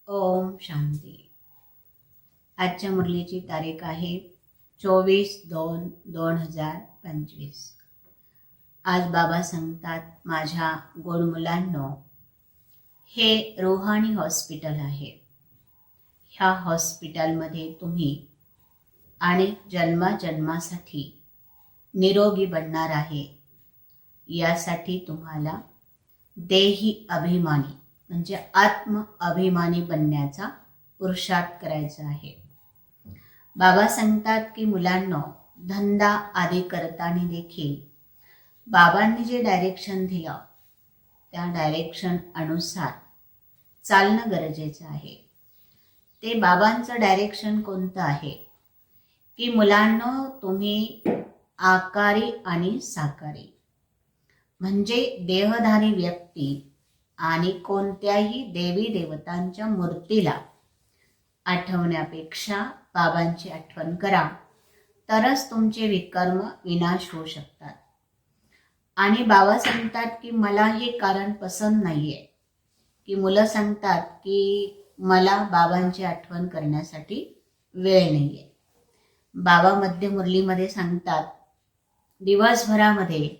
ओम शांती. आजच्या मुरलीची तारीख आहे 24/2/2025. आज बाबा सांगतात, माझ्या गोड मुलांनो, हे रूहानी हॉस्पिटल आहे. ह्या हॉस्पिटलमध्ये तुम्ही अनेक जन्मासाठी निरोगी बनणार आहे. यासाठी तुम्हाला देही अभिमानी म्हणजे आत्म अभिमानी बनण्याचा पुरुषार्थ करायचा आहे. बाबा सांगतात की मुलांनो, धंदा आदी करताना देखील बाबांनी जे डायरेक्शन दिलं त्या डायरेक्शन अनुसार चालणं गरजेचं आहे. ते बाबांचं डायरेक्शन कोणतं आहे की मुलांनो, तुम्ही आकारी आणि साकारी म्हणजे देहधारी व्यक्ती आणि कोणत्याही देवी देवतांच्या मूर्तीला आठवण्यापेक्षा बाबांची आठवण करा, तरच तुमचे विकर्म विनाश होऊ शकतात. आणि बाबा सांगतात की मला हे कारण पसंत नाहीये की मुलं सांगतात की मला बाबांची आठवण करण्यासाठी वेळ नाहीये. बाबा मध्य मुरलीमध्ये सांगतात, दिवसभरामध्ये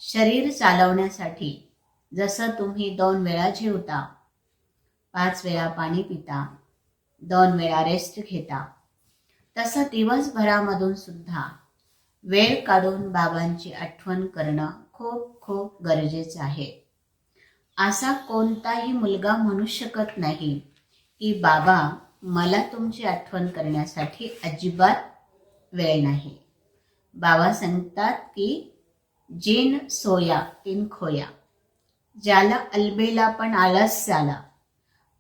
शरीर चालवण्यासाठी जसं तुम्ही 2 वेळा जेवता, 5 वेळा पाणी पिता, 2 वेळा रेस्ट घेता, तसं दिवसभरामधून सुद्धा वेळ काढून बाबांची आठवण करणं खूप खूप गरजेचं आहे. असा कोणताही मुलगा म्हणू शकत नाही की बाबा मला तुमची आठवण करण्यासाठी अजिबात वेळ नाही. बाबा सांगतात की जिन सोया तिन खोया. ज्याला अलबेला पण आळस झाला,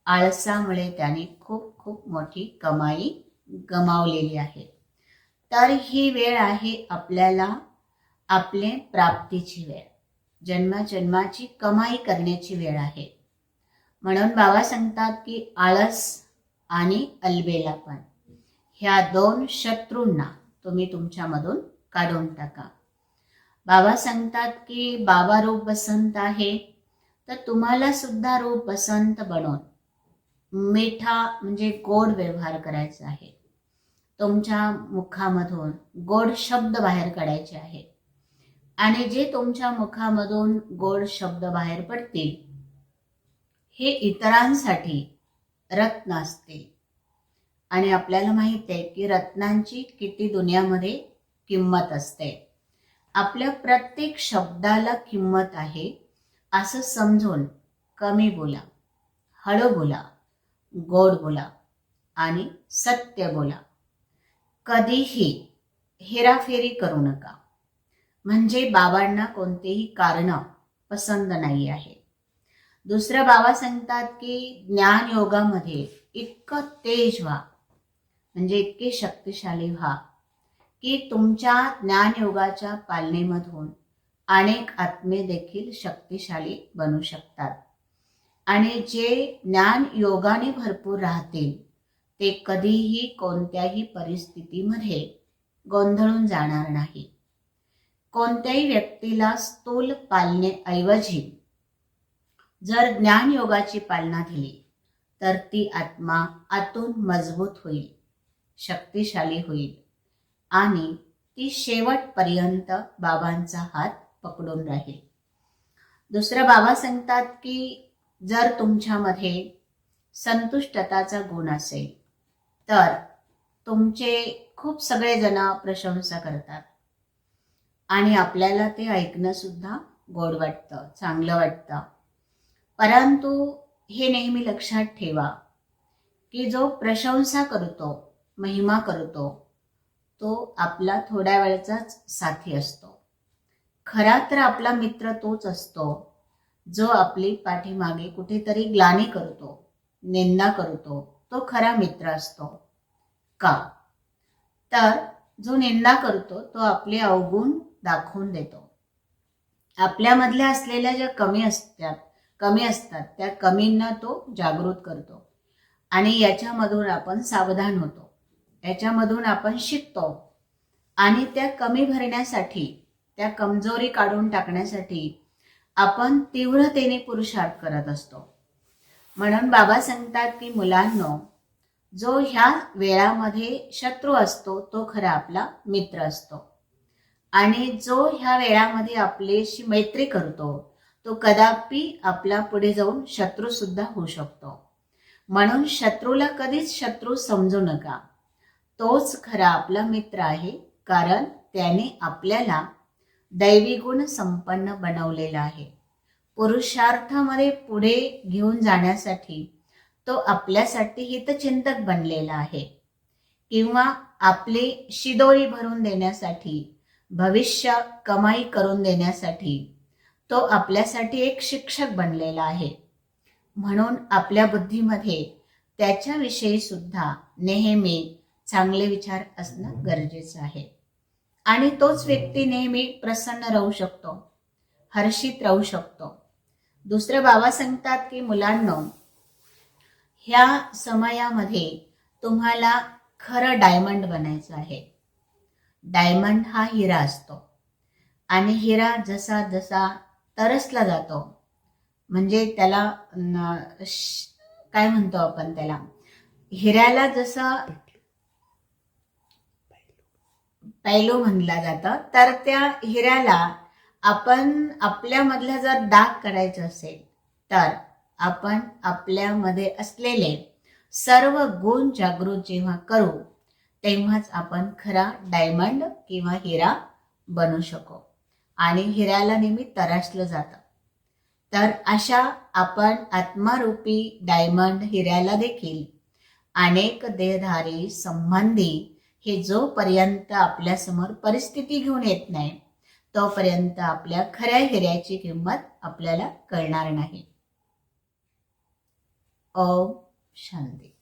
आळसामुळे त्याने खूप खूप मोठी कमाई गमावलेली आहे. तर ही वेळ आहे आपल्याला आपले प्राप्तीची वेळ, जन्माची कमाई करण्याची वेळ आहे. म्हणून बाबा सांगतात की आळस आणि अलबेला पण ह्या 2 शत्रूंना तुम्ही तुमच्यामधून काढून टाका. बाबा सांगतात की बाबा रूप बसंत आहे, तर तुम्हाला सुद्धा रूप बसंत बनवून मिठा म्हणजे गोड व्यवहार करायचा आहे. तुमच्या मुखामधून गोड शब्द बाहेर काढायचे आहे. आणि जे तुमच्या मुखामधून गोड शब्द बाहेर पडतील हे इतरांसाठी रत्न असते. आणि आपल्याला माहित आहे की रत्नांची किती दुनियामध्ये किंमत असते. आपल्या प्रत्येक शब्दाला किंमत आहे असं समजून कमी बोला, हळू बोला, गोड बोला आणि सत्य बोला. कधीही हेराफेरी करू नका. म्हणजे बाबांना कोणतेही कारण पसंत नाही आहे. दुसरं बाबा सांगतात की ज्ञान योगामध्ये इतकं तेज व्हा, म्हणजे इतके शक्तिशाली व्हा की तुमच्या ज्ञानयोगाच्या पालनेमधून अनेक आत्मे देखील शक्तिशाली बनू शकतात. आणि जे ज्ञान योगाने भरपूर राहतील ते कधीही कोणत्याही परिस्थितीमध्ये गोंधळून जाणार नाही. कोणत्याही व्यक्तीला स्थूल पालनेऐवजी जर ज्ञान योगाची पालना दिली तर ती आत्मा आतून मजबूत होईल, शक्तिशाली होईल आणि ती शेवटपर्यंत बाबांचा हात पकडून राहील. दुसरं बाबा सांगतात की जर तुमच्यामध्ये संतुष्टताचा गुण असेल तर तुमचे खूप सगळे जण प्रशंसा करतात आणि आपल्याला ते ऐकणं सुद्धा गोड वाटतं, चांगलं वाटतं. परंतु हे नेहमी लक्षात ठेवा की जो प्रशंसा करतो, महिमा करतो, तो आपला थोड्या वेळचाच साथी असतो. खरा तर आपला मित्र तोच असतो जो आपली पाठीमागे कुठेतरी ग्लानी करतो, निंदा करतो, तो खरा मित्र असतो. का? तर जो निंदा करतो तो आपले अवगुण दाखवून देतो. आपल्यामधल्या असलेल्या ज्या कमी असतात त्या कमींना तो जागृत करतो आणि याच्यामधून आपण सावधान होतो, याच्यामधून आपण शिकतो आणि त्या कमी भरण्यासाठी, त्या कमजोरी काढून टाकण्यासाठी आपण तीव्रतेने पुरुषार्थ करत असतो. म्हणून बाबा सांगतात की मुलांनो, जो ह्या वेळामध्ये शत्रू असतो तो खरा आपला मित्र असतो, आणि जो ह्या वेळामध्ये आपल्याशी मैत्री करतो तो कदापि आपला पुढे जाऊन शत्रू सुद्धा होऊ शकतो. म्हणून शत्रूला कधीच शत्रू समजू नका, तोच खरा आपला मित्र आहे, कारण त्याने आपल्याला दैवी गुण संपन्न बनवलेला आहे. पुरुषार्थामध्ये पुढे घेऊन जाण्यासाठी तो आपल्यासाठी हितचिंतक बनलेला आहे, किंवा आपली शिदोरी भरून देण्यासाठी, भविष्य कमाई करून देण्यासाठी तो आपल्यासाठी एक शिक्षक बनलेला आहे. म्हणून आपल्या बुद्धीमध्ये त्याच्याविषयी सुद्धा नेहमी चांगले विचार असणं गरजेचं आहे, आणि तोच व्यक्ती नेहमी प्रसन्न राहू शकतो, हर्षित राहू शकतो. दुसरं बाबा सांगतात की मुलांनो, ह्या समयामध्ये तुम्हाला खरं डायमंड बनायचं आहे. डायमंड हा हिरा असतो, आणि हिरा जसा जसा तरसला जातो, म्हणजे त्याला काय म्हणतो आपण त्याला, हिऱ्याला जसा पैलू म्हणला जातं, तर त्या हिऱ्याला आपण आपल्यामधला जर दाग करायचा असेल तर आपण आपल्यामध्ये असलेले सर्व गुण जागृत जेव्हा करू तेव्हाच आपण खरा डायमंड किंवा हिरा बनू शकू, आणि हिऱ्याला नेहमी तरासलं जातं. तर अशा आपण आत्मारूपी डायमंड हिऱ्याला देखील अनेक देहधारी संबंधी हे जोपर्यंत आपल्यासमोर परिस्थिती घेऊन येत नाही तोपर्यंत आपल्या खऱ्या हिऱ्याची किंमत आपल्याला कळणार नाही. ओम शांती.